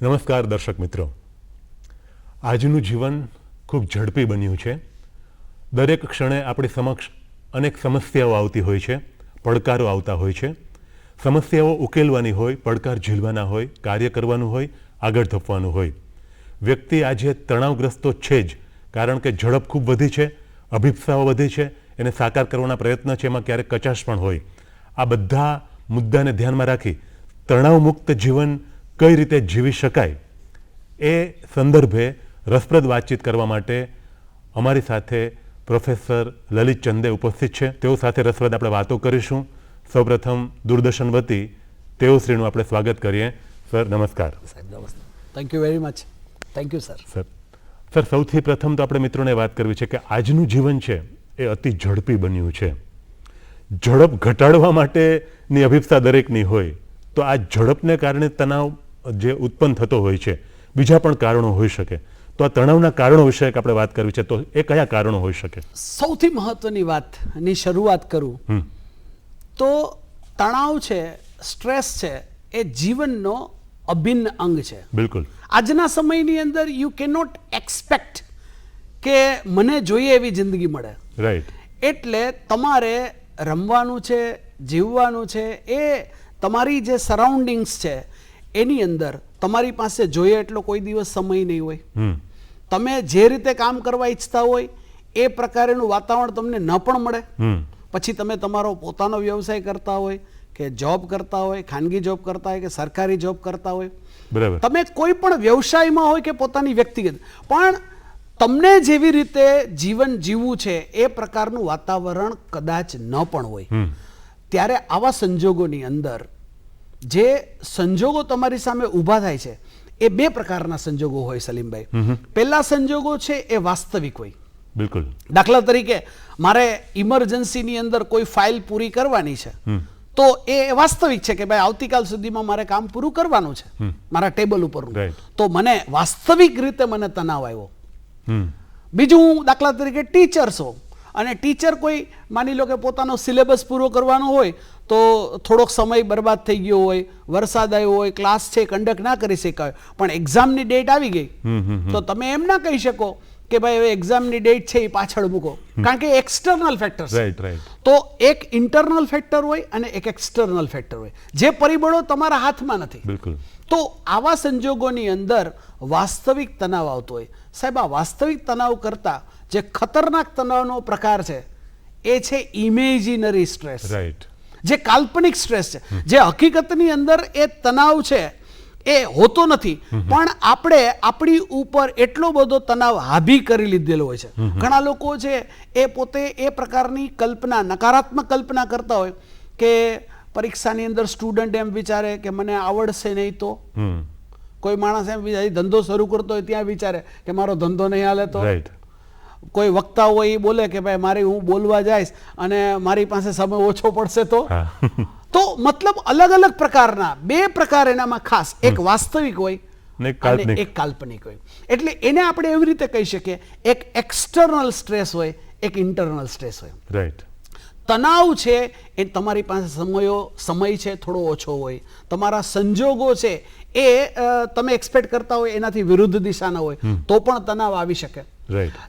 નમસ્કાર દર્શક મિત્રો. આજનું જીવન ખૂબ ઝડપી બન્યું છે. દરેક ક્ષણે આપણી સમક્ષ અનેક સમસ્યાઓ આવતી હોય છે, પડકારો આવતા હોય છે. સમસ્યાઓ ઉકેલવાની હોય, પડકાર ઝીલવાના હોય, કાર્ય કરવાનું હોય, આગળ ધપવાનું હોય. વ્યક્તિ આજે તણાવગ્રસ્ત તો છે જ, કારણ કે ઝડપ ખૂબ વધી છે, અભિપ્સાઓ વધી છે, એને સાકાર કરવાના પ્રયત્ન છે, એમાં ક્યારેક કચાશ પણ હોય. આ બધા મુદ્દાને ધ્યાનમાં રાખી તણાવમુક્ત જીવન કઈ રીતે જીવી શકાય એ સંદર્ભે રસપ્રદ વાતચીત કરવા માટે અમારી સાથે પ્રોફેસર લલિત ચંદે ઉપસ્થિત છે. તેઓ સાથે રસપ્રદ આપણે વાતો કરીશું. સૌપ્રથમ દૂરદર્શન વતી તેઓશ્રીનું આપણે સ્વાગત કરીએ. સર નમસ્કાર. સાહેબ નમસ્તે. Thank you very much. Thank you sir. Sir સૌથી પ્રથમ તો આપણે મિત્રોને વાત કરવી છે કે આજનું જીવન છે એ અતિ ઝડપી બન્યું છે. ઝડપ ઘટાડવા માટેની અભિપ્સા દરેકની હોય, તો આ ઝડપને કારણે તણાવ જે ઉત્પન્ન થતો હોય છે, બીજા પણ કારણો હોઈ શકે. તો આ તણાવના કારણો વિશે આપણે વાત કરવી છે, તો એ કયા કારણો હોઈ શકે? સૌથી મહત્વની વાતની શરૂઆત કરું તો તણાવ છે, સ્ટ્રેસ છે, એ જીવનનો અભિન્ન અંગ છે. બિલકુલ. આજના સમયની અંદર યુ કેનોટ એક્સપેક્ટ કે મને જોઈએ એવી જિંદગી મળે. રાઈટ. એટલે તમારે રમવાનું છે, જીવવાનું છે, એ તમારી જે સરાઉન્ડિંગ્સ છે એની અંદર તમારી પાસે જોઈએ એટલો કોઈ દિવસ સમય નહીં હોય. તમે જે રીતે કામ કરવા ઈચ્છતા હોય એ પ્રકારેનું વાતાવરણ તમને ન પણ મળે. પછી તમે તમારો પોતાનો વ્યવસાય કરતા હોય કે જોબ કરતા હોય, ખાનગી જોબ કરતા હોય કે સરકારી જોબ કરતા હોય, બરાબર, તમે કોઈ પણ વ્યવસાયમાં હોય કે પોતાની વ્યક્તિગત, પણ તમને જેવી રીતે જીવન જીવવું છે એ પ્રકારનું વાતાવરણ કદાચ ન પણ હોય. ત્યારે આવા સંજોગોની અંદર જે સંજોગો તમારી સામે ઊભા થાય છે એ બે પ્રકારના સંજોગો હોય સલીમભાઈ. પહેલા સંજોગો છે એ વાસ્તવિક હોય. બિલકુલ. દાખલા તરીકે મારે ઇમરજન્સીની અંદર કોઈ ફાઇલ પૂરી કરવાની છે, તો એ વાસ્તવિક છે કે ભાઈ આવતીકાલ સુધીમાં મારે કામ પૂરું કરવાનું છે મારા ટેબલ ઉપરનું. તો મને વાસ્તવિક રીતે મને તણાવ આવ્યો. બીજું દાખલા તરીકે ટીચર્સ હો, અને ટીચર કોઈ માની લો કે પોતાનો સિલેબસ પૂરો કરવાનો હોય તો થોડોક સમય બરબાદ થઈ ગયો હોય, વરસાદ આવ્યો હોય, ક્લાસ છે કન્ડક્ટ ના કરી શકાય, પણ એક્ઝામની ડેટ આવી ગઈ તો તમે એમ ના કહી શકો કે ભાઈ હવે એક્ઝામની ડેટ છે એ પાછળ મૂકો, કારણ કે એક્સટર્નલ ફેક્ટર છે. તો એક ઇન્ટરનલ ફેક્ટર હોય અને એક એક્સટર્નલ ફેક્ટર હોય, જે પરિબળો તમારા હાથમાં નથી. તો આવા સંજોગોની અંદર વાસ્તવિક તણાવ આવતો હોય. સાહેબ, આ વાસ્તવિક તણાવ કરતા જે ખતરનાક તણાવનો પ્રકાર છે એ છે ઇમેજિનરી સ્ટ્રેસ. રાઈટ. જે કાલ્પનિક સ્ટ્રેસ છે, જે હકીકતની અંદર એ તણાવ છે એ હોતો નથી, પણ આપણે આપણી ઉપર એટલો બધો તણાવ હાવી કરી લીધેલો હોય છે. ઘણા લોકો છે એ પોતે એ પ્રકારની કલ્પના, નકારાત્મક કલ્પના કરતા હોય કે પરીક્ષાની અંદર સ્ટુડન્ટ એમ વિચારે કે મને આવડશે નહીં તો. કોઈ માણસ એમ વિચારે ધંધો શરૂ કરતો હોય ત્યાં વિચારે કે મારો ધંધો નહીં હાલે તો. કોઈ વક્તા હોય એ બોલે કે ભાઈ હું બોલવા જઈશ અને મારી પાસે સમય ઓછો પડશે તો. તો મતલબ અલગ અલગ પ્રકારના બે પ્રકાર એનામાં ખાસ, એક વાસ્તવિક હોય અને એક કાલ્પનિક હોય. એટલે એને આપણે એવી રીતે કહી શકીએ, એક એક્સટર્નલ સ્ટ્રેસ હોય, એક ઇન્ટરનલ સ્ટ્રેસ હોય. રાઈટ. તણાવ છે એ તમારી પાસે સમય છે થોડો ઓછો હોય, તમારા સંજોગો છે એ તમે એક્સપેક્ટ કરતા હોય એનાથી વિરુદ્ધ દિશાના હોય તો પણ તણાવ આવી શકે.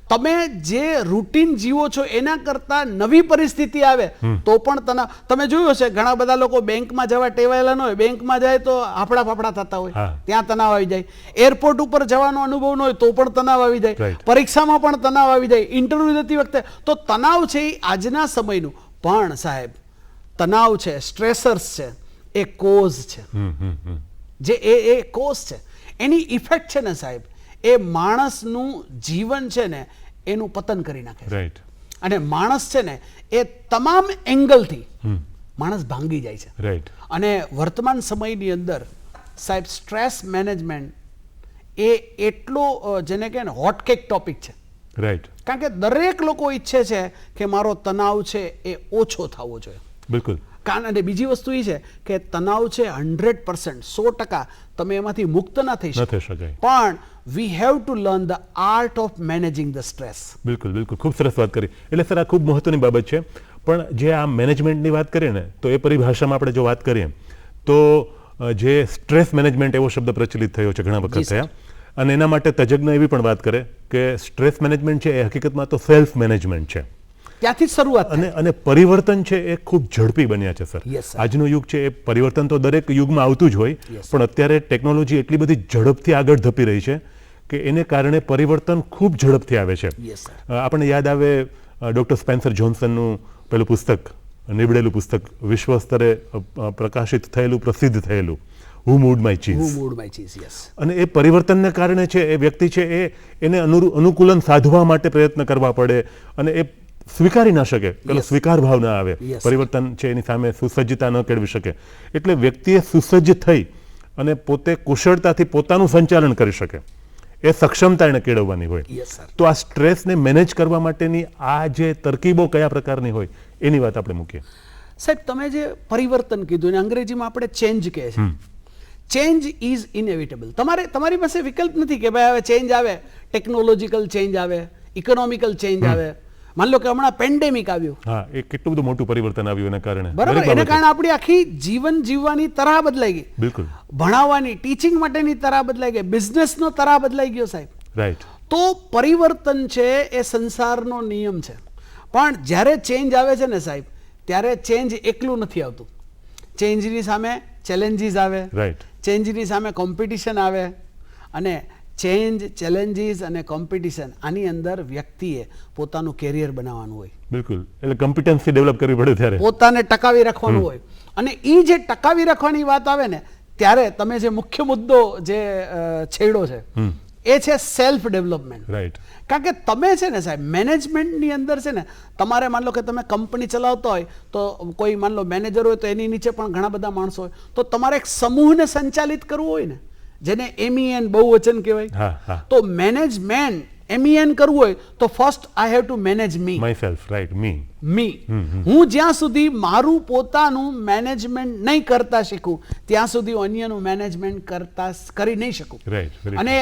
તમે જે રૂટીન જીવો છો એના કરતા નવી પરિસ્થિતિ આવે તો પણ તણાવ. તમે જોયું હશે ઘણા બધા લોકો બેંકમાં જવા ટેવાયેલા ન હોય, બેંકમાં જાય તો હાફડા ફાફડા થતા હોય, ત્યાં તણાવ આવી જાય. એરપોર્ટ ઉપર જવાનો અનુભવ ન હોય તો પણ તણાવ આવી જાય, પરીક્ષામાં પણ તણાવ આવી જાય, ઇન્ટરવ્યુ દેતી વખતે. તો તણાવ છે એ આજના સમયનું. પણ સાહેબ, તણાવ છે, સ્ટ્રેસર્સ છે, એ કોઝ છે. જે એ કોઝ છે, એની ઇફેક્ટ છે ને સાહેબ, એ માણસનું જીવન છે ને એનું પતન કરી નાખે. રાઈટ. અને માણસ છે ને એ તમામ એંગલથી માણસ ભાંગી જાય છે. રાઈટ. અને વર્તમાન સમયની અંદર સાહેબ સ્ટ્રેસ મેનેજમેન્ટ એ એટલો જેને કહે ને હોટકેક ટોપિક છે. રાઈટ. કારણ કે દરેક લોકો ઈચ્છે છે કે મારો તણાવ છે એ ઓછો થવો જોઈએ. બિલકુલ. અને બીજી વસ્તુ એ છે કે તણાવ છે 100%, 100% તમે એમાંથી મુક્ત ના થઈ શકો, પણ we have to learn the art of managing the stress. બિલકુલ બિલકુલ, ખૂબ સરસ વાત કરી. એટલે સર આ ખૂબ મહત્વની બાબત છે. પણ જે આ મેનેજમેન્ટની વાત કરીએ ને, તો એ પરિભાષામાં આપણે જો વાત કરીએ તો જે સ્ટ્રેસ મેનેજમેન્ટ એવો શબ્દ પ્રચલિત થયો છે ઘણા વખત થયા, અને એના માટે તજજ્ઞ એવી પણ વાત કરે કે સ્ટ્રેસ મેનેજમેન્ટ છે એ હકીકતમાં તો સેલ્ફ મેનેજમેન્ટ છે. ત્યાંથી જ શરૂઆત અને પરિવર્તન છે એ ખૂબ ઝડપી બન્યા છે સર. Yes, sir. આજનો યુગ છે એ પરિવર્તન તો દરેક યુગમાં આવતું જ હોય, Yes, પણ અત્યારે ટેકનોલોજી એટલી બધી ઝડપથી આગળ ધપી રહી છે કે એને કારણે પરિવર્તન ખૂબ ઝડપથી આવે છે. Yes, sir. આપણને યાદ આવે ડૉક્ટર સ્પેન્સર જોન્સનનું પેલું પુસ્તક, નીવડેલું પુસ્તક, વિશ્વ સ્તરે પ્રકાશિત થયેલું, પ્રસિદ્ધ થયેલું, who moved my cheese. Who moved my cheese? Yes. અને એ પરિવર્તનને કારણે છે એ વ્યક્તિ છે એને અનુકૂલન સાધવા માટે પ્રયત્ન કરવા પડે, અને એ સ્વીકારી ના શકે, પેલો Yes. સ્વીકાર ભાવ ના આવે, Yes. પરિવર્તન છે એની સામે સુસજ્જતા ન કેળવી શકે. એટલે વ્યક્તિએ સુસજ્જ થઈ અને પોતે કુશળતાથી પોતાનું સંચાલન કરી શકે એ સક્ષમતા એને કેળવવાની હોય. Yes, sir. તો આ સ્ટ્રેસને મેનેજ કરવા માટેની આ જે તરકીબો કયા પ્રકારની હોય એની વાત આપણે મૂકીએ. સાહેબ, તમે જે પરિવર્તન કીધું ને અંગ્રેજીમાં આપણે ચેન્જ કહે છે. Change is inevitable. તમારી પાસે વિકલ્પ નથી કે ભાઈ હવે ચેન્જ આવે, ટેકનોલોજીકલ ચેન્જ આવે, ઇકોનોમિકલ ચેન્જ આવે. માન લો કે હમણાં પેન્ડેમિક આવ્યું, હા, એ કેટલું બધું મોટું પરિવર્તન આવ્યું એના કારણે. બરાબર, દરેક એને બાબતે. કારણે આપણી આખી જીવન જીવવાની તરાહ બદલાઈ ગઈ, બિલકુલ. ભણાવવાની, ટીચિંગ માટેની તરાહ બદલાઈ ગઈ, બિઝનેસનો તરાહ બદલાઈ ગયો સાહેબ. રાઈટ. તો પરિવર્તન છે એ સંસારનો નિયમ છે. પણ જ્યારે ચેન્જ આવે છે ને સાહેબ, ત્યારે ચેન્જ એકલું નથી આવતું. ચેન્જની સામે ચેલેન્જીસ આવે, રાઈટ. ચેન્જની સામે કોમ્પિટિશન આવે, અને ચેન્જ, ચેલેન્જીસ અને કોમ્પિટિશન, આની અંદર વ્યક્તિએ પોતાનું કેરિયર બનાવવાનું હોય, બિલકુલ. એટલે કોમ્પિટન્સી ડેવલપ કરવી પડે ત્યારે. પોતાને ટકાવી રાખવાનું હોય. અને એ જે ટકાવી રાખવાની વાત આવે ને, ત્યારે તમે જે મુખ્ય મુદ્દો જે છેડો છે એ છે સેલ્ફ ડેવલપમેન્ટ. રાઈટ. કારણ કે તમે છે ને સાહેબ, મેનેજમેન્ટની અંદર છે ને, તમારે માન લો કે તમે કંપની ચલાવતા હોય તો કોઈ માન લો મેનેજર હોય તો એની નીચે પણ ઘણા બધા માણસો હોય, તો તમારે એક સમૂહને સંચાલિત કરવું હોય ને, જેને MEN બહુવચન કહેવાય. હા, હા. તો મેનેજમેન્ટ MEN કરવું હોય તો first I have to manage me. Myself, right, me. હું જ્યાં સુધી મારું પોતાનું મેનેજમેન્ટ નહીં કરતા શીખું ત્યાં સુધી અન્યનું મેનેજમેન્ટ કરી નહીં શકું. રાઈટ. અને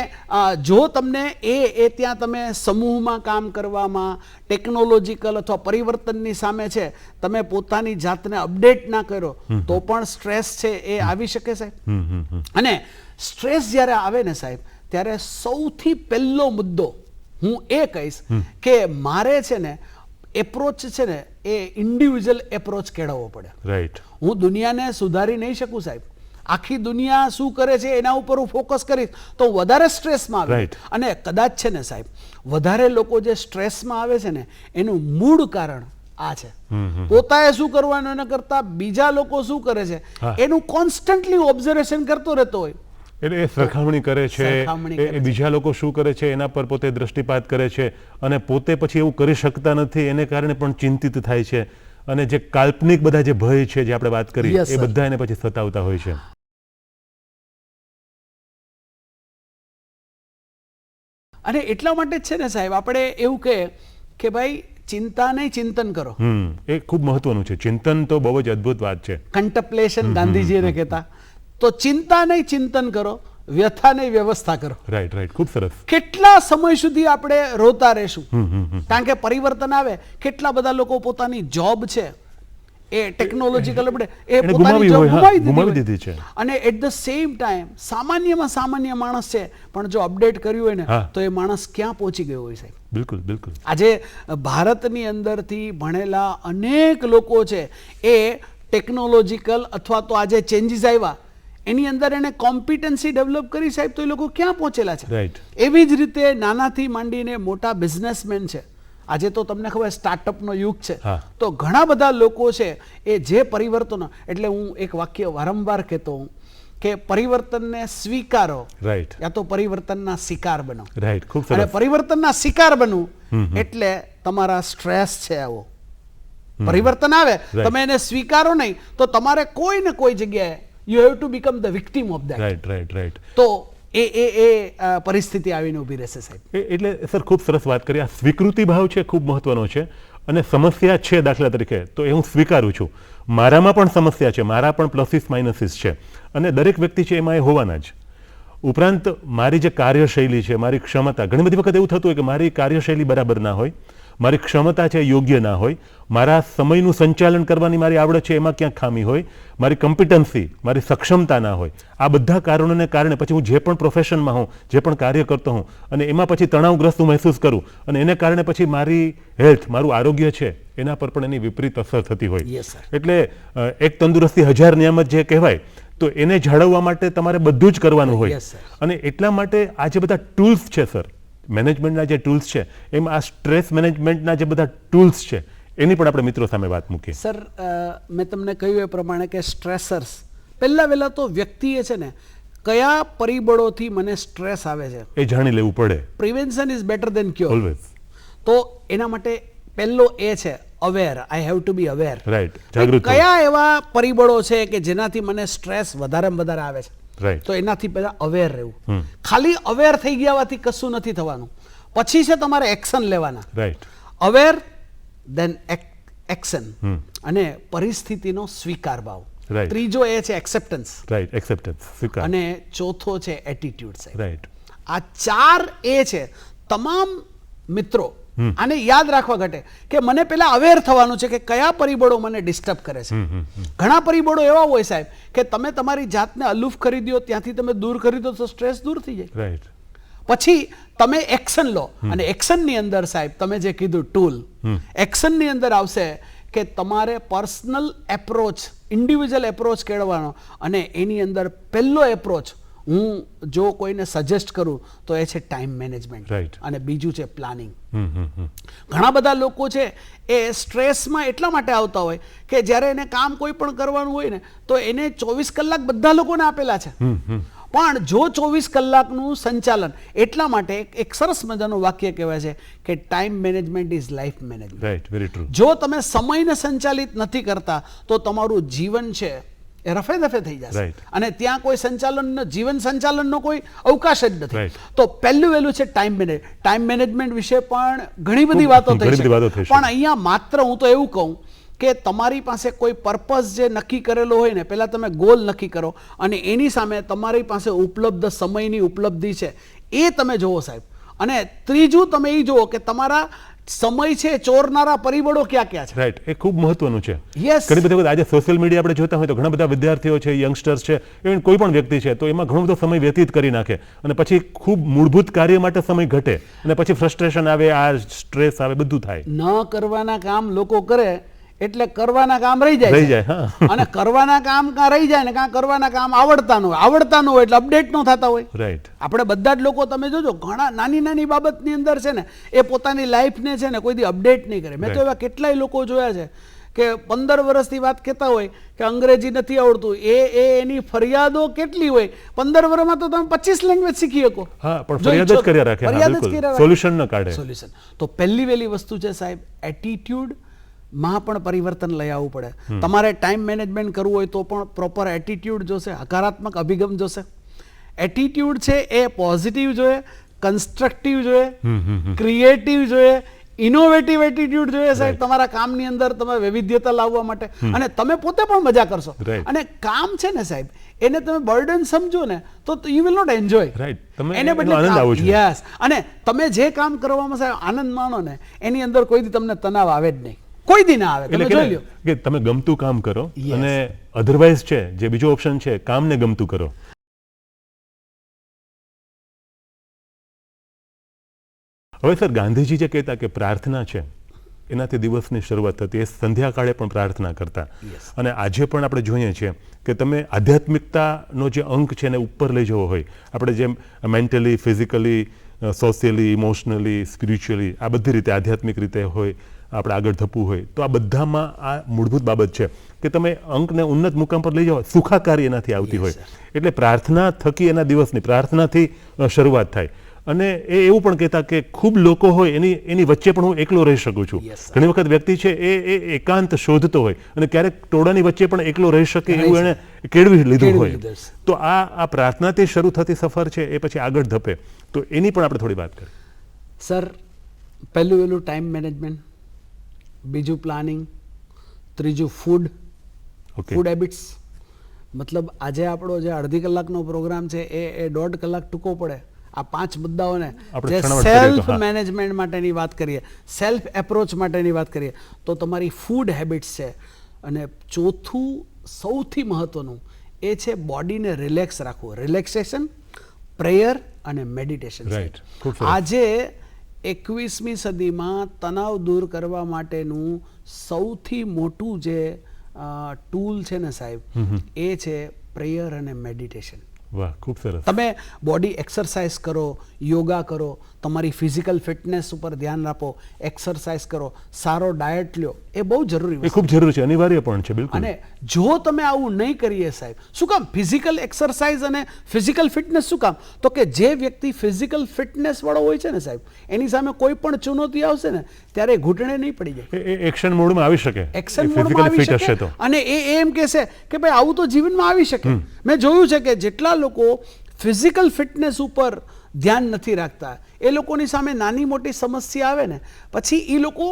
જો તમને એ ત્યાં તમે સમૂહમાં કામ કરવામાં, ટેકનોલોજીકલ અથવા પરિવર્તનની સામે છે, તમે પોતાની જાતને અપડેટ ના કરો તો પણ સ્ટ્રેસ છે એ આવી શકે સાહેબ. અને સ્ટ્રેસ જ્યારે આવે ને સાહેબ, ત્યારે સૌથી પહેલો મુદ્દો હું એ કહીશ કે મારે છે ને એપ્રોચ છે ને એ ઇન્ડિવિજ્યુઅલ એપ્રોચ કેળવવો પડે. રાઈટ. હું દુનિયાને સુધારી નહીં શકું સાહેબ. આખી દુનિયા શું કરે છે એના ઉપર હું ફોકસ કરીશ તો વધારે સ્ટ્રેસમાં આવે. Right. અને કદાચ છે ને સાહેબ, વધારે લોકો જે સ્ટ્રેસમાં આવે છે ને એનું મૂળ કારણ આ છે. પોતાએ શું કરવાનું એના કરતા બીજા લોકો શું કરે છે હા. એનું કોન્સ્ટન્ટલી ઓબ્ઝર્વેશન કરતો રહેતો હોય. એટલે એ સરખામણી કરે છે, સરખામણી કરે એ બીજા લોકો શું કરે છે એના પર પોતે દ્રષ્ટિપાત કરે છે, અને પોતે પછી એવું કરી શકતા નથી એને કારણે પણ ચિંતિત થાય છે, અને જે કાલ્પનિક બધા જે ભય છે જે આપણે વાત કરી Yes, એ sir. બધા એને પછી સતાવતા હોય છે. અને એટલા માટે જ છે ને સાહેબ, આપણે એવું કે ભાઈ ચિંતા નહીં, ચિંતન કરો. એ ખૂબ મહત્વનું છે. ચિંતન તો બહુ જ અદ્ભુત વાત છે. કન્ટપ્લેશન ગાંધીજીને કહેતા. તો ચિંતા નહીં, ચિંતન કરો, વ્યથા નહીં, વ્યવસ્થા કરો. Right, right. ખૂબ સરસ. કેટલા સમય સુધી આપણે રોતા રહેશું? કારણ કે પરિવર્તન આવે, કેટલા બધા લોકો પોતાની જોબ છે એ ટેકનોલોજીકલ આપણે એ એને પોતાની ગુમાવી જોબ હોય, હા, ગુમાવી ગુમાવી દીધી દીધી હોય. છે. અને એટ ધ સેમ ટાઈમ સામાન્યમાં સામાન્ય માણસ છે, પણ જો અપડેટ કર્યું હોય ને હા. તો એ માણસ ક્યાં પહોંચી ગયો હોય સાહેબ. બિલકુલ, બિલકુલ. આજે ભારતની અંદરથી ભણેલા અનેક લોકો છે એ ટેકનોલોજીકલ અથવા તો આજે ચેન્જીસ આવ્યા એની અંદર એને કોમ્પિટન્સી ડેવલપ કરી સાહેબ, તો એ લોકો ક્યાં પહોંચેલા છે. રાઈટ. એવી જ રીતે નાનાથી માંડીને મોટા બિઝનેસમેન છે. આજે તો તમને ખબર સ્ટાર્ટઅપનો યુગ છે. હા. તો ઘણા બધા લોકો છે એ જે પરિવર્તનો, એટલે હું એક વાક્ય વારંવાર કહેતો હું કે પરિવર્તનને સ્વીકારો, રાઈટ, યા તો પરિવર્તનના શિકાર બનો. રાઈટ. ખૂબ અને સરસ. પરિવર્તનના શિકાર બનવું એટલે તમારા સ્ટ્રેસ છે આવો. પરિવર્તન આવે, Right. તમે એને સ્વીકારો નહીં તો તમારે કોઈ ને કોઈ જગ્યાએ you have to become the victim of that. Right, right, right. તો એ પરિસ્થિતિ આવીને ઊભી રહેશે સાહેબ. એટલે સર ખૂબ સરસ વાત કરી. આ સ્વીકૃતિ ભાવ છે ખૂબ મહત્વનો છે, અને સમસ્યા છે દાખલા તરીકે તો એ હું સ્વીકારું છું. મારામાં પણ સમસ્યા છે, મારા પણ પ્લસીસ માઇનસીસ છે, અને દરેક વ્યક્તિ છે એમાં એ હોવાના જ. ઉપરાંત મારી જે કાર્યશૈલી છે, મારી ક્ષમતા, ઘણી બધી વખત એવું થતું હોય કે મારી કાર્યશૈલી બરાબર ના હોય, મારી ક્ષમતા છે યોગ્ય ના હોય, મારા સમયનું સંચાલન કરવાની મારી આવડત છે એમાં ક્યાંક ખામી હોય, મારી કમ્પિટન્સી મારી સક્ષમતા ના હોય, આ બધા કારણોને કારણે પછી હું જે પણ પ્રોફેશનમાં હોઉં, જે પણ કાર્ય કરતો હોઉં અને એમાં પછી તણાવગ્રસ્ત હું મહેસૂસ કરું અને એને કારણે પછી મારી હેલ્થ, મારું આરોગ્ય છે એના પર પણ એની વિપરીત અસર થતી હોય. Yes, sir. એટલે એક તંદુરસ્તી 1000 નિયામત જે કહેવાય, તો એને જાળવવા માટે તમારે બધું જ કરવાનું હોય. Yes, sir. અને એટલા માટે આ જે બધા ટૂલ્સ છે સર, મેનેજમેન્ટના જે ટૂલ્સ છે, એમાં આ સ્ટ્રેસ મેનેજમેન્ટના જે બધા ટૂલ્સ છે એની પણ આપણે મિત્રો સામે વાત મૂકીએ. સર, મેં તમને કહ્યું એ પ્રમાણે કે સ્ટ્રેસર્સ, પહેલાં તો વ્યક્તિએ છે ને કયા પરિબળોથી મને સ્ટ્રેસ આવે છે એ જાણી લેવું પડે. Prevention is better than cure. Always. તો એના માટે પહેલો એ છે aware. I have to be aware. Right. જાગૃત. કયા એવા પરિબળો છે કે જેનાથી મને સ્ટ્રેસ વધારેમાં વધારે આવે છે, રાઈટ. તો એનાથી પહેલા અવેર રહેવું. ખાલી અવેર થઈ ગયાથી કશું નથી થવાનું. પછી છે તમારે એક્શન લેવાના. રાઈટ. અવેર, દેન એક્શન, અને પરિસ્થિતિનો સ્વીકાર ભાવ. Right. ત્રીજો એ છે એક્સેપ્ટન્સ. રાઈટ. એક્સેપ્ટન્સ, સ્વીકાર. અને ચોથો છે એટીટ્યુડ. સાહેબ, રાઈટ. આ 4 એ છે. તમામ મિત્રો આને યાદ રાખવા ઘટે કે મને પેલા અવેર થવાનું છે કે કયા પરિબળો મને ડિસ્ટર્બ કરે છે. ઘણા પરિબળો એવા હોય સાહેબ કે તમે તમારી જાતને અલુફ કરી દો, ત્યાંથી તમે દૂર કરી દો તો સ્ટ્રેસ દૂર થઈ જાય. રાઈટ. પછી તમે એક્શન લો, અને એક્શનની અંદર સાહેબ તમે જે કીધું ટૂલ, એક્શનની અંદર આવશે કે તમારે પર્સનલ એપ્રોચ, ઇન્ડિવિજ્યુઅલ એપ્રોચ કેળવવાનો. અને એની અંદર પહેલો એપ્રોચ હું જો કોઈને સજેસ્ટ કરું તો એ છે ટાઈમ મેનેજમેન્ટ. Right. અને બીજું છે પ્લાનિંગ. ઘણા બધા લોકો છે એ સ્ટ્રેસમાં એટલા માટે આવતા હોય કે જ્યારે એને કામ કોઈ પણ કરવાનું હોય ને તો એને 24 કલાક બધા લોકોને આપેલા છે. પણ જો 24 કલાકનું સંચાલન, એટલા માટે એક સરસ મજાનું વાક્ય કહેવાય છે કે time management is life management. Right. Very true. જો તમે સમયને સંચાલિત નથી કરતા તો તમારું જીવન છે એ રફે દફે થઈ જશે. Right. અને ત્યાં કોઈ સંચાલનનો, જીવન સંચાલનનો કોઈ અવકાશ જ નથી. Right. તો પહેલું વહેલું છે ટાઈમ મેનેજમેન્ટ. ટાઈમ મેનેજમેન્ટ વિશે પણ ઘણી બધી વાતો થઈ ઘણી બધી વાતો થઈ છે. છે. પણ અહીંયા માત્ર હું તો એવું કહું કે તમારી પાસે કોઈ પર્પઝ જે નક્કી કરેલો હોય ને, પહેલા તમે ગોલ નક્કી કરો અને એની સામે તમારી પાસે ઉપલબ્ધ સમયની ઉપલબ્ધિ છે એ તમે જુઓ સાહેબ. અને ત્રીજું તમે એ જુઓ કે તમારા સમય છે ચોરનારા પરિબળો ક્યાં ક્યાં છે. રાઈટ. એ ખૂબ મહત્વનું છે. Yes. ઘણી બધી વખત આજે સોશિયલ મીડિયા આપણે જોતા હોય તો ઘણા બધા વિદ્યાર્થીઓ છે, યંગસ્ટર્સ છે, ઇવન કોઈ પણ વ્યક્તિ છે, તો એમાં ઘણો બધો સમય વ્યતીત કરી નાખે અને પછી ખૂબ મૂળભૂત કાર્ય માટે સમય ઘટે અને પછી ફ્રસ્ટ્રેશન આવે, આ સ્ટ્રેસ આવે, બધું થાય. ન કરવાના કામ લોકો કરે એટલે કરવાના કામ રહી જાય. રહી જાય. હા. અને કરવાના કામ કાં રહી જાય ને કાં કરવાના કામ આવડતા ન હોય એટલે અપડેટ ન થતા હોય. રાઈટ. આપણે બધા જ લોકો તમે જોજો ઘણા નાની બાબતની અંદર છે ને એ પોતાની લાઈફને છે ને કોઈ દી અપડેટ નહીં કરે. મેં તો એવા કેટલાય લોકો જોયા છે કે 15 વર્ષથી વાત કહેતા હોય કે અંગ્રેજી નથી આવડતું, એની ફરિયાદો કેટલી હોય. 15 વર્ષમાં તો તમે 25 લેંગ્વેજ શીખી શકો. હા, પણ ફરિયાદ જ કર્યા રાખે. હા, બિલકુલ. સોલ્યુશન ન કાઢે. સોલ્યુશન તો પહેલી વહેલી વસ્તુ છે સાહેબ એટીટ્યુડ માં પણ પરિવર્તન લઈ આવવું પડે. તમારે ટાઈમ મેનેજમેન્ટ કરવું હોય તો પણ પ્રોપર એટીટ્યુડ જોશે, હકારાત્મક અભિગમ જોશે. એટીટ્યુડ છે એ પોઝિટિવ જોઈએ, કન્સ્ટ્રક્ટિવ જોઈએ, ક્રિએટિવ જોઈએ, ઇનોવેટિવ એટીટ્યુડ જોઈએ સાહેબ તમારા કામની અંદર તમે વૈવિધ્યતા લાવવા માટે. અને તમે પોતે પણ મજા કરશો. અને કામ છે ને સાહેબ એને તમે બર્ડન સમજો ને તો you will not enjoy. Right. તમે એને બદલે આનંદ આવો છો. યસ. અને તમે જે કામ કરવામાં સાહેબ આનંદ માણો ને એની અંદર કોઈ દી તમને તણાવ આવે જ નહીં, કોઈ દી ના આવે. તમે જોઈ લો કે તમે ગમતું કામ કરો. Yes. અને અધરવાઇઝ છે જે બીજો ઓપ્શન છે કામને ગમતું કરો. હવે સર, ગાંધીજી જે કહેતા કે પ્રાર્થના છે એનાથી દિવસની શરૂઆત થતી, એ સંધ્યાકાળે પણ પ્રાર્થના કરતા. Yes. અને આજે પણ આપણે જોઈએ છીએ કે તમે આધ્યાત્મિકતાનો જે અંક છે એને ઉપર લઈ જવો હોય, આપણે જેમ mentally, physically, socially, emotionally, spiritually, આ બધી રીતે આધ્યાત્મિક રીતે હોય, આપણે આગળ ધપવું હોય તો આ બધામાં આ મૂળભૂત બાબત છે કે તમે અંકને ઉન્નત મુકામ પર લઈ જાઓ, સુખાકારી એનાથી આવતી હોય. એટલે પ્રાર્થના થકી એના દિવસની પ્રાર્થનાથી શરૂઆત થાય. અને એ એવું પણ કહેતા કે ખૂબ લોકો હોય એની વચ્ચે પણ હું એકલો રહી શકું છું. ઘણી વખત વ્યક્તિ છે એ એકાંત શોધતો હોય અને ક્યારેક ટોળાની વચ્ચે પણ એકલો રહી શકે એવું એને કેળવી લીધું હોય. તો આ પ્રાર્થનાથી શરૂ થતી સફર છે એ પછી આગળ ધપે, તો એની પણ આપણે થોડી વાત કરીએ. સર, પહેલું વહેલું ટાઈમ મેનેજમેન્ટ, બીજું પ્લાનિંગ, ત્રીજું ફૂડ હેબિટ્સ. મતલબ આજે આપણો જે અડધી કલાકનો પ્રોગ્રામ છે એ 1.5 કલાક ટૂંકો પડે આ 5 મુદ્દાઓને આપણે જે ક્ષણવટ કરીએ તો, સેલ્ફ હા. મેનેજમેન્ટ માટેની વાત કરીએ, સેલ્ફ એપ્રોચ માટેની વાત કરીએ, તો તમારી ફૂડ હેબિટ્સ છે. અને ચોથું સૌથી મહત્વનું એ છે બોડીને રિલેક્સ રાખવું. રિલેક્સેશન, પ્રેયર અને મેડિટેશન. Right. ખૂબ સરસ. આજે 21મી સદીમાં તણાવ દૂર કરવા માટેનું સૌથી મોટું જે ટૂલ છે ને સાહેબ, એ છે પ્રેયર અને મેડિટેશન. વાહ, ખૂબ સરસ. તમે બોડી એક્સરસાઇઝ કરો, યોગા કરો, તમારી ફિઝિકલ ફિટનેસ ઉપર ધ્યાન આપો, એક્સરસાઇઝ કરો, સારો ડાયટ લ્યો, એ બહુ જરૂરી એ વસ્તુ. ખૂબ જરૂરી છે, અનિવાર્ય પણ છે, બિલકુલ. અને જો તમે આવું નહીં કરીએ સાહેબ, શું કામ ફિઝિકલ એક્સરસાઇઝ અને ફિઝિકલ ફિટનેસ શું કામ? તો કે જે વ્યક્તિ ફિઝિકલ ફિટનેસ વાળો હોય છે ને સાહેબ, એની સામે કોઈ પણ ચુનૌતી આવશે ને ત્યારે ઘૂંટણે નહીં પડી જાય, એ એક્શન મોડમાં આવી શકે, એક્શન એ મોડમાં physically આવી fit હશે શકે. તો. અને એ એમ કહેશે કે ભાઈ આવું તો જીવનમાં આવી શકે. મેં જોયું છે કે જેટલા લોકો ફિઝિકલ ફિટનેસ ઉપર ધ્યાન નથી રાખતા, એ લોકોની સામે નાની મોટી સમસ્યા આવે ને, પછી એ લોકો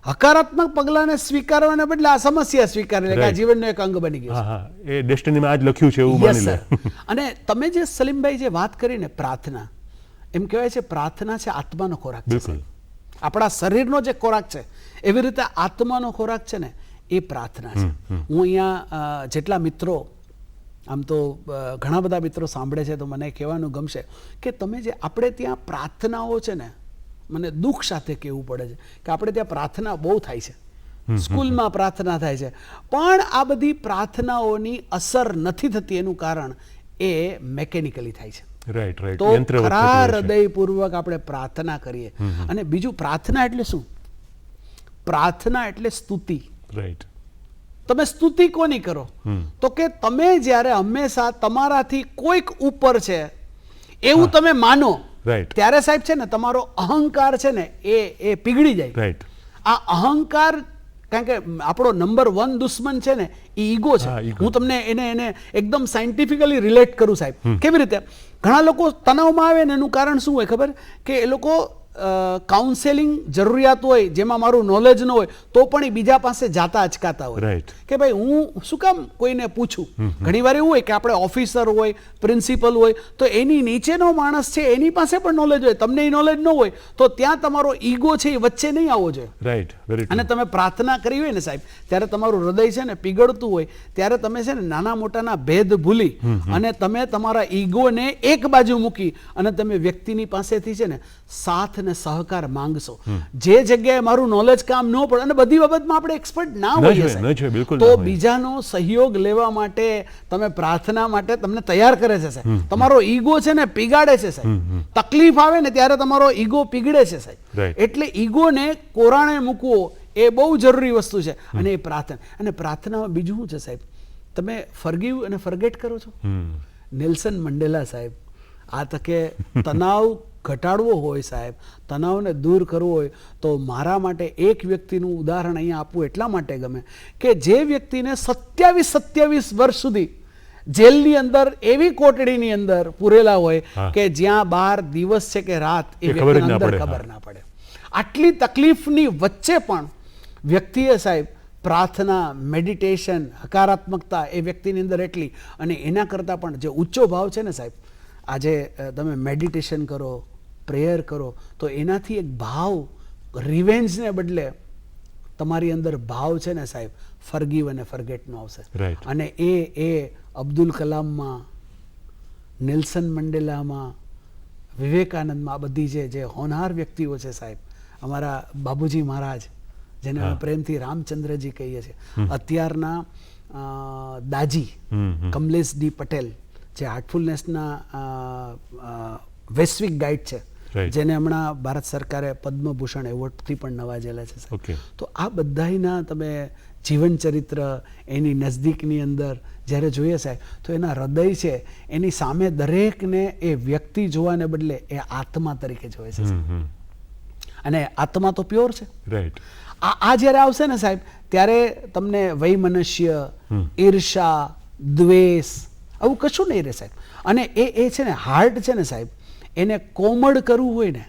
હકારાત્મક પગલાંને સ્વીકારવાને બદલે આ સમસ્યા સ્વીકારે લે કે આ Right. જીવનનો એક અંગ બની ગયો હા હા, એ ડેસ્ટિનીમાં આજ લખ્યું છે એવું છે. Yes, માની લે. sir. અને તમે જે સલીમભાઈ જે વાત કરીને પ્રાર્થના, એમ કહેવાય છે પ્રાર્થના છે આત્માનો ખોરાક છે. બિલકુલ. આપણા શરીરનો જે ખોરાક છે એવી રીતે આત્માનો ખોરાક છે ને એ પ્રાર્થના છે. હું અહીંયા જેટલા મિત્રો, આમ તો ઘણા બધા મિત્રો સાંભળે છે તો મને કહેવાનું ગમશે કે તમે જે આપણે ત્યાં પ્રાર્થનાઓ છે ને, મને દુઃખ સાથે કહેવું પડે છે કે આપણે ત્યાં પ્રાર્થના બહુ થાય છે, સ્કૂલમાં પ્રાર્થના થાય છે, પણ આ બધી પ્રાર્થનાઓની અસર નથી થતી. એનું કારણ એ મેકેનિકલી થાય છે. રાઈટ રાઈટ, તો યંત્રવત ખરા થતું હોય છે. હૃદયપૂર્વક આપણે પ્રાર્થના કરીએ. અને બીજું, પ્રાર્થના એટલે શું? પ્રાર્થના એટલે સ્તુતિ. રાઈટ. તમે સ્તુતિ કોની કરો? તો કે તમે જ્યારે હંમેશા તમારાથી કોઈક ઉપર છે એવું તમે માનો, Right. ત્યારે સાહેબ છે ને તમારો અહંકાર છે ને એ પીગળી જાય. રાઈટ. આ અહંકાર, કારણ કે આપણો નંબર 1 દુશ્મન છે ને એ ઈગો છે. હા, ego. હું તમને એને એકદમ સાયન્ટિફિકલી રિલેટ કરું સાહેબ. કેવી રીતે? ઘણા લોકો તણાવમાં આવે ને એનું કારણ શું હોય ખબર? કે એ લોકો કાઉન્સેલિંગ જરૂરિયાત હોય જેમાં મારું નોલેજ ન હોય તો પણ એ બીજા પાસે જાતા અચકાતા હોય. Right. કે ભાઈ હું શું કામ કોઈને પૂછું? ઘણીવાર એવું હોય કે આપણે ઓફિસર હોય, પ્રિન્સિપલ હોય, તો એની નીચેનો માણસ છે એની પાસે પણ નોલેજ હોય, તમને એ નોલેજ ન હોય, તો ત્યાં તમારો ઈગો છે એ વચ્ચે નહીં આવવો જોઈએ. રાઈટ, વેરી અને તમે પ્રાર્થના કરી હોય ને સાહેબ, ત્યારે તમારું હૃદય છે ને પીગળતું હોય, ત્યારે તમે છે ને નાના મોટાના ભેદ ભૂલી અને તમે તમારા ઈગોને એક બાજુ મૂકી અને તમે વ્યક્તિની પાસેથી છે ને સાથ ને સહકાર માંગશો. જે જગ્યાએ મારું નોલેજ કામ ન પડે, અને બધી બાબતમાં આપણે એક્સપર્ટ ના ન હોઈએ જોઈએ, સાહેબ, ન જોઈએ, બિલકુલ તો ના હોય. બીજાનો સહયોગ લેવા માટે તમે પ્રાર્થના માટે તમને તૈયાર કરે છે સાહેબ. તમારો ઈગો છે ને પીગાડે છે સાહેબ. તકલીફ આવે ને ત્યારે તમારો ઈગો પીગળે છે સાહેબ. Right. એટલે ઈગોને કોરાણે મૂકવો એ બહુ જરૂરી વસ્તુ છે. અને એ પ્રાર્થના, અને પ્રાર્થનામાં બીજું શું છે સાહેબ? તમે ફર્ગીવ અને ફર્ગેટ કરો છો. નેલ્સન મંડેલા સાહેબ, આ તકે તણાવ ઘટાડવો હોય સાહેબ, તણાવને દૂર કરવો હોય, તો મારા માટે એક વ્યક્તિનું ઉદાહરણ અહીંયા આપવું એટલા માટે ગમે કે જે વ્યક્તિને 27 વર્ષ સુધી જેલની અંદર, એવી કોટડીની અંદર પૂરેલા હોય હા. કે જ્યાં બહાર દિવસ છે કે રાત એ એ ખબર જ વ્યક્તિને ના અંદર પડે, ખબર હા. ના પડે. આટલી તકલીફની વચ્ચે પણ વ્યક્તિએ સાહેબ પ્રાર્થના, મેડિટેશન, હકારાત્મકતા એ વ્યક્તિની અંદર એટલી, અને એના કરતાં પણ જે ઊંચો ભાવ છે ને સાહેબ, આજે તમે મેડિટેશન કરો, પ્રેયર કરો, તો એનાથી એક ભાવ, રિવેન્જને બદલે તમારી અંદર ભાવ છે ને સાહેબ ફર્ગીવ અને ફર્ગેટનો આવશે. Right. અને એ અબ્દુલ કલામમાં, નેલ્સન મંડેલામાં, વિવેકાનંદમાં, આ બધી જે હોનહાર વ્યક્તિઓ છે સાહેબ, અમારા બાબુજી મહારાજ જેને અમે પ્રેમથી રામચંદ્રજી કહીએ છીએ, અત્યારના દાજી કમલેશ ડી પટેલ જે હાર્ટફુલનેસના વૈશ્વિક ગાઈડ છે, Right. જેને હમણાં ભારત સરકારે પદ્મભૂષણ એવોર્ડથી પણ નવાજેલા છે સાહેબ. Okay. તો આ બધાયના તમે જીવન ચરિત્ર એની નજદીકની અંદર જ્યારે જોઈએ સાહેબ, તો એના હૃદય છે એની સામે દરેકને એ વ્યક્તિ જોવાને બદલે એ આત્મા તરીકે જોવે છે સાહેબ. અને આત્મા તો પ્યોર છે. રાઈટ. આ જ્યારે આવશે ને સાહેબ, ત્યારે તમને વૈમનસ્ય, ઈર્ષા, દ્વેષ આવું કશું નહીં રહે સાહેબ. અને એ છે ને હાર્ટ છે ને સાહેબ, એને કોમળ કરવું હોય ને,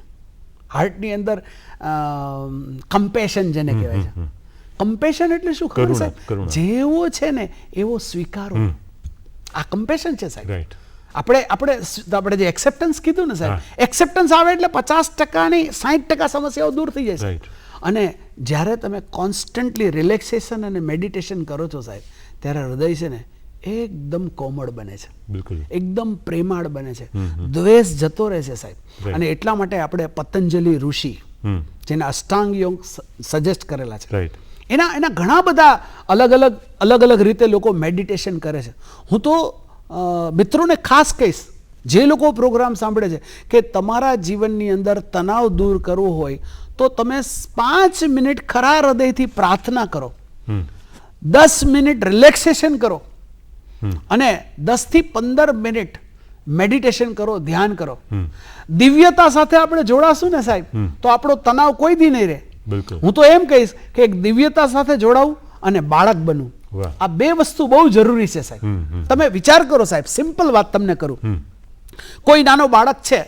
હાર્ટની અંદર કમ્પેશન જેને કહેવાય છે, કમ્પેશન એટલે શું ખબર કરુણા, સાહેબ? કરુણા. જેવો છે ને એવો સ્વીકારો. આ કમ્પેશન છે સાહેબ. રાઈટ. આપણે જે એક્સેપ્ટન્સ કીધું ને સાહેબ, એક્સેપ્ટન્સ આવે એટલે 50%ની 60% સમસ્યાઓ દૂર થઈ જાય છે. Right. અને જ્યારે તમે કોન્સ્ટન્ટલી રિલેક્સેશન અને મેડિટેશન કરો છો સાહેબ, ત્યારે હૃદય છે ને એકદમ કોમળ બને છે, બિલકુલ એકદમ પ્રેમાળ બને છે, દ્વેષ જતો રહે છે સાહેબ. Right. અને એટલા માટે આપણે પતંજલિ ઋષિ હમ જેને અષ્ટાંગ યોગ સજેસ્ટ કરેલા છે, રાઈટ એના ઘણા બધા અલગ અલગ રીતે લોકો મેડિટેશન કરે છે. હું તો મિત્રોને ખાસ કહીશ, જે લોકો પ્રોગ્રામ સાંભળે છે, કે તમારા જીવનની અંદર તણાવ દૂર કરવો હોય તો તમે 5 મિનિટ ખરા હૃદયથી પ્રાર્થના કરો, 10 મિનિટ રિલેક્સેશન કરો અને 10 થી 15 મિનિટ મેડિટેશન કરો, ધ્યાન કરો. દિવ્યતા સાથે આપણે જોડાશું ને સાહેબ, તો આપણો તણાવ કોઈ દી નહીં રહે. બિલકુલ હું તો એમ કહીશ કે એક દિવ્યતા સાથે જોડાવું અને બાળક બનવું, વાહ. આ બે વસ્તુ બહુ જરૂરી છે સાહેબ. તમે વિચાર કરો સાહેબ, સિમ્પલ વાત તમને કરું. કોઈ નાનો બાળક છે,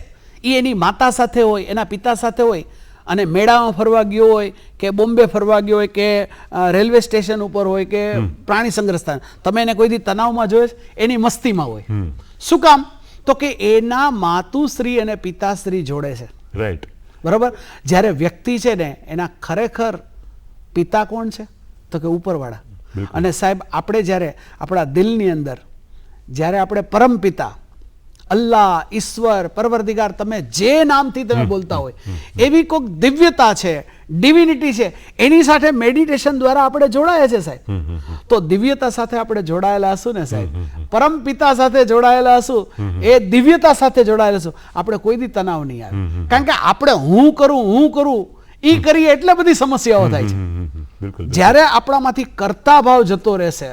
એ એની માતા સાથે હોય, એના પિતા સાથે હોય, અને મેળામાં ફરવા ગયો હોય કે બોમ્બે ફરવા ગયો હોય કે રેલવે સ્ટેશન ઉપર હોય કે પ્રાણી સંગ્રહ સ્થાન, તમે એને કોઈ દી તણાવમાં જોયો છે? એની મસ્તીમાં હોય. શું કામ? તો કે એના માતુશ્રી અને પિતાશ્રી જોડે છે. રાઈટ બરાબર. જ્યારે વ્યક્તિ છે ને, એના ખરેખર પિતા કોણ છે? તો કે ઉપરવાળા. અને સાહેબ, આપણે જ્યારે આપણા દિલની અંદર જ્યારે આપણે પરમ પિતા અલ્લાહ, ઈશ્વર, પરવરદિગાર, તમે જે નામથી તમે બોલતા હોય, એવી કોઈક દિવ્યતા છે, ડિવિનિટી છે, એની સાથે મેડિટેશન દ્વારા આપણે જોડાયા છે સાહેબ. તો દિવ્યતા સાથે આપણે જોડાયેલા હશું ને સાહેબ, પરમ પિતા સાથે જોડાયેલા હશું, એ દિવ્યતા સાથે જોડાયેલા હશું, આપણે કોઈ દી તણાવ નહીં આવે. કારણ કે આપણે હું કરું ઈ કરીએ એટલે બધી સમસ્યાઓ થાય છે. બિલકુલ જ્યારે આપણામાંથી કરતા ભાવ જતો રહેશે,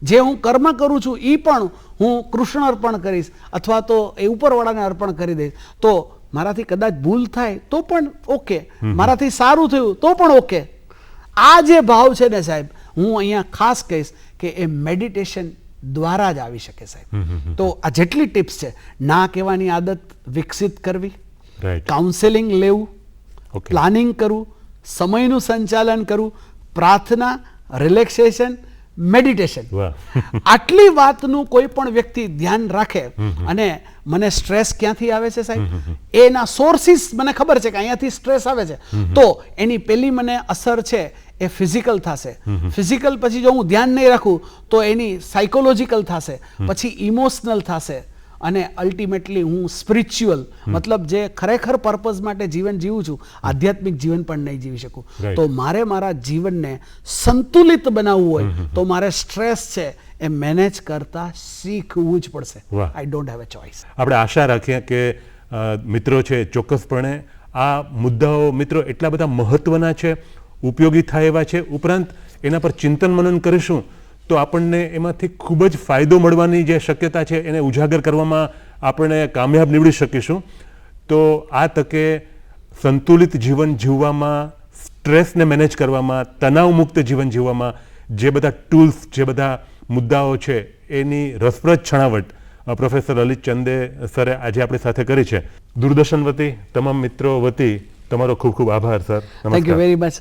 જે હું કર્મ કરું છું એ પણ હું કૃષ્ણ અર્પણ કરીશ અથવા તો એ ઉપરવાળાને અર્પણ કરી દઈશ, તો મારાથી કદાચ ભૂલ થાય તો પણ ઓકે, મારાથી સારું થયું તો પણ ઓકે. આ જે ભાવ છે ને સાહેબ, હું અહીંયા ખાસ કહીશ કે એ મેડિટેશન દ્વારા જ આવી શકે સાહેબ. તો આ જેટલી ટિપ્સ છે, ના કહેવાની આદત વિકસિત કરવી, રાઈટ કાઉન્સેલિંગ લેવું, ઓકે પ્લાનિંગ કરવું, સમયનું સંચાલન કરવું, પ્રાર્થના, રિલેક્સેશન, મેડિટેશન. વાહ આટલી વાતનું કોઈ પણ વ્યક્તિ ધ્યાન રાખે, અને મને સ્ટ્રેસ ક્યાંથી આવે છે સાહેબ, એના સોર્સિસ મને ખબર છે કે અહીંયાથી સ્ટ્રેસ આવે છે, તો એની પેલી મને અસર છે એ ફિઝિકલ થશે. ફિઝિકલ પછી જો હું ધ્યાન નહીં રાખું તો એની સાયકોલોજીકલ થશે, પછી ઇમોશનલ થશે, અને અલ્ટિમેટલી હું સ્પિરિચ્યુઅલ, મતલબ જે ખરેખર પર્પઝ માટે જીવન જીવું છું, આધ્યાત્મિક જીવન પણ નહીં જીવી શકું. તો મારે મારા જીવનને સંતુલિત બનાવવું હોય તો મારે સ્ટ્રેસ છે એ મેનેજ કરતા શીખવું જ પડશે. વાહ. I don't have a choice. આપણે આશા રાખીએ કે મિત્રો છે, ચોક્કસપણે આ મુદ્દાઓ મિત્રો એટલા બધા મહત્વના છે, ઉપયોગી થાય એવા છે, ઉપરાંત એના પર ચિંતન મનન કરીશું તો આપણને એમાંથી ખૂબ જ ફાયદો મળવાની જે શક્યતા છે એને ઉજાગર કરવામાં આપણે કામયાબ નીવડી શકીશું. તો આ તકે સંતુલિત જીવન જીવવામાં, સ્ટ્રેસને મેનેજ કરવામાં, તણાવમુક્ત જીવન જીવવામાં જે બધા ટૂલ્સ, જે બધા મુદ્દાઓ છે એની રસપ્રદ છણાવટ પ્રોફેસર લલિત ચંદે સરે આજે આપણી સાથે કરી છે. દૂરદર્શન વતી તમામ મિત્રો વતી તમારો ખૂબ ખૂબ આભાર sir. Thank you very much.